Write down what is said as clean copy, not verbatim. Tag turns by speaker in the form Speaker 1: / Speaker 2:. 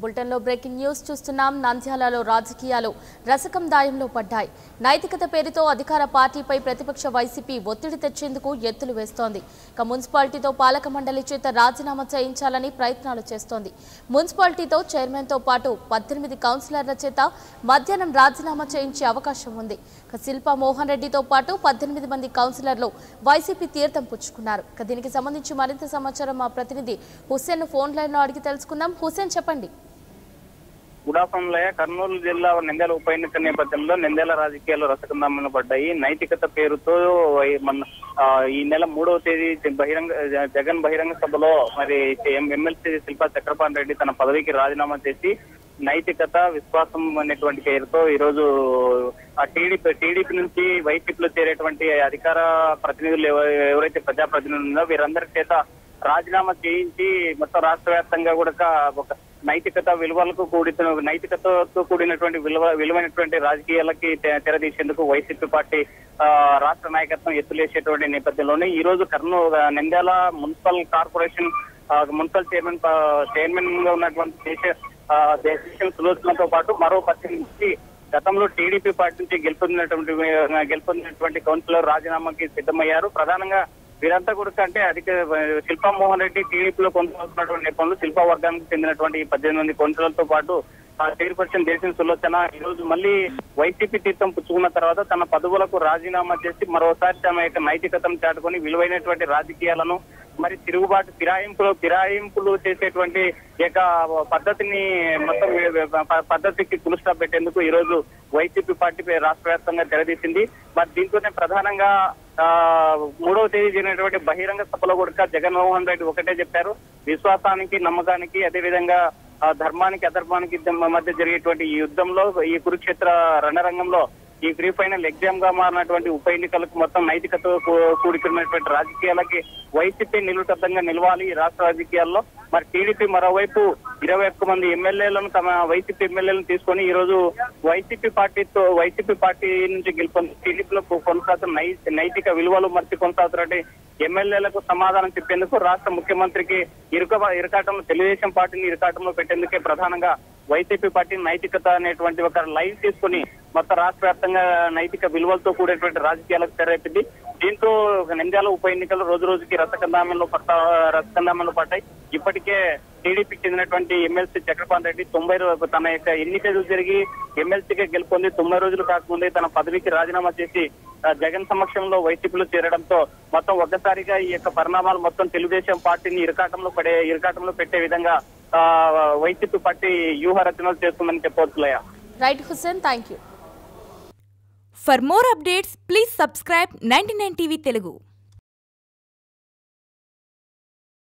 Speaker 1: బులెటిన్లో breaking news చూస్తున్నాం. నంద్యాలలో రాజకీయాలు రసకం దాయంలో పడ్డాయి. నైతికత పేరుతో అధికార పార్టీపై ప్రతిపక్ష వైసీపీ ఒత్తిడి తెచ్చేందుకు ఎత్తులు వేస్తోంది. మున్సిపాలిటీతో పాలక మండలి చేత రాజీనామా చేయించాలని ప్రయత్నాలు చేస్తోంది. మున్సిపాలిటీతో చైర్మన్తో పాటు 18 కౌన్సిలర్ల చేత మధ్యాహ్నం రాజీనామా చేయించే అవకాశం ఉంది. శిల్పా మోహన్ రెడ్డితో పాటు 18 మంది కౌన్సిలర్లు వైసీపీ తీర్థం పుచ్చుకున్నారు. దీనికి సంబంధించి మరింత సమాచారం మా ప్రతినిధి హుస్సేన్ ఫోన్ లైన్ లో అడిగి తెలుసుకుందాం. హుస్సేన్, చెప్పండి.
Speaker 2: Good afternoon. కర్నూలు జిల్లా నంద్యాల ఉప ఎన్నిక నేపథ్యంలో నంద్యాల రాజకీయాలు రసకందామని పడ్డాయి. నైతికత పేరుతో ఈ నెల 3వ తేదీ జగన్ బహిరంగ సభలో మరి ఎమ్మెల్సీ శిల్పా చక్రపాణి రెడ్డి తన పదవికి రాజీనామా చేసి నైతికత విశ్వాసం అనేటువంటి పేరుతో ఈ రోజు టీడీపీ నుంచి వైసీపీలో చేరేటువంటి అధికార ప్రతినిధులు ఎవరైతే ప్రజాప్రతినిధులు ఉన్నారో వీరందరి చేత రాజీనామా చేయించి మొత్తం రాష్ట్ర వ్యాప్తంగా కూడా ఒక నైతికతతో కూడినటువంటి విలువైనటువంటి రాజకీయాలకి తెరదీసేందుకు వైసీపీ పార్టీ రాష్ట్ర నాయకత్వం ఎత్తులేసేటువంటి నేపథ్యంలోనే ఈ రోజు Nandyal municipal corporation municipal chairman గా ఉన్నటువంటి దేశం సులోచనతో పాటు మరో 18 నుంచి గతంలో టీడీపీ పార్టీ నుంచి గెలుపొందినటువంటి కౌన్సిలర్ రాజీనామాకి సిద్ధమయ్యారు. ప్రధానంగా వీరంతా కూడా అంటే శిల్పా మోహన్ రెడ్డి టీడీపీలో కొనసాగుతున్నటువంటి నేపథ్యంలో శిల్పా వర్గానికి చెందినటువంటి 18 మంది కౌన్సిలర్లతో పాటు చైర్పర్సన్ దేశం సులోచన ఈ రోజు మళ్ళీ వైసీపీ తీర్థం పుచ్చుకున్న తర్వాత తన పదవులకు రాజీనామా చేసి మరోసారి తమ యొక్క నైతికతను చాటుకొని విలువైనటువంటి రాజకీయాలను మరి తిరుగుబాటు ఫిరాయింపులు చేసేటువంటి యొక్క పద్ధతిని మొత్తం పద్ధతికి ఫుల్ స్టాప్ పెట్టేందుకు ఈ రోజు వైసీపీ పార్టీ రాష్ట్ర వ్యాప్తంగా తెరదీసింది. మరి దీంతోనే ప్రధానంగా 3వ తేదీ జరిగినటువంటి బహిరంగ సభలో కూడా జగన్మోహన్ రెడ్డి ఒకటే చెప్పారు. విశ్వాసానికి, నమ్మకానికి, అదేవిధంగా ధర్మానికి, అధర్మానికి మధ్య జరిగేటువంటి ఈ యుద్ధంలో, ఈ కురుక్షేత్ర రణరంగంలో ఈ ప్రీ ఫైనల్ ఎగ్జామ్ గా మారినటువంటి ఉప ఎన్నికలకు మొత్తం నైతికత కూడుకున్నటువంటి రాజకీయాలకి వైసీపీ నిలుటద్దంగా నిలవాలి ఈ రాష్ట్ర రాజకీయాల్లో. మరి టీడీపీ మరోవైపు 21 మంది ఎమ్మెల్యేలను తమ వైసీపీ ఎమ్మెల్యేలను తీసుకొని ఈ రోజు వైసీపీ పార్టీ నుంచి గెలుపొంది టీడీపీలో కొనసాగుతున్న నైతిక విలువలు మర్చి కొనసాగుతున్నటువంటి ఎమ్మెల్యేలకు సమాధానం చెప్పేందుకు రాష్ట్ర ముఖ్యమంత్రికి ఇరకాటంలో తెలుగుదేశం పార్టీని ఇరకాటంలో పెట్టేందుకే ప్రధానంగా వైసీపీ పార్టీ నైతికత అనేటువంటి ఒక లైన్ తీసుకుని మొత్తం రాష్ట్ర వ్యాప్తంగా నైతిక విలువలతో కూడినటువంటి రాజకీయాలకు తెరపింది. దీంతో నంద్యాల ఉప ఎన్నికలు రోజు రోజుకి రసకందామంలో పడ్డాయి. ఇప్పటికే టీడీపీకి చెందినటువంటి ఎమ్మెల్సీ చక్రపాణి రెడ్డి తన యొక్క ఎన్నికలు జరిగి ఎమ్మెల్సీగా గెలుపొంది 90 రోజులు కాకముందే తన పదవికి రాజీనామా చేసి జగన్ సమక్షంలో వైసీపీలో చేరడంతో మొత్తం ఒక్కసారిగా ఈ యొక్క పరిణామాలు మొత్తం తెలుగుదేశం పార్టీని ఇరకాటంలో పెట్టే విధంగా వైసీపీ పార్టీ వ్యూహ రచనలు చేస్తుందని చెప్పవచ్చు.
Speaker 1: Right Hussain, thank you.
Speaker 3: For more updates, please subscribe 99 TV Telugu.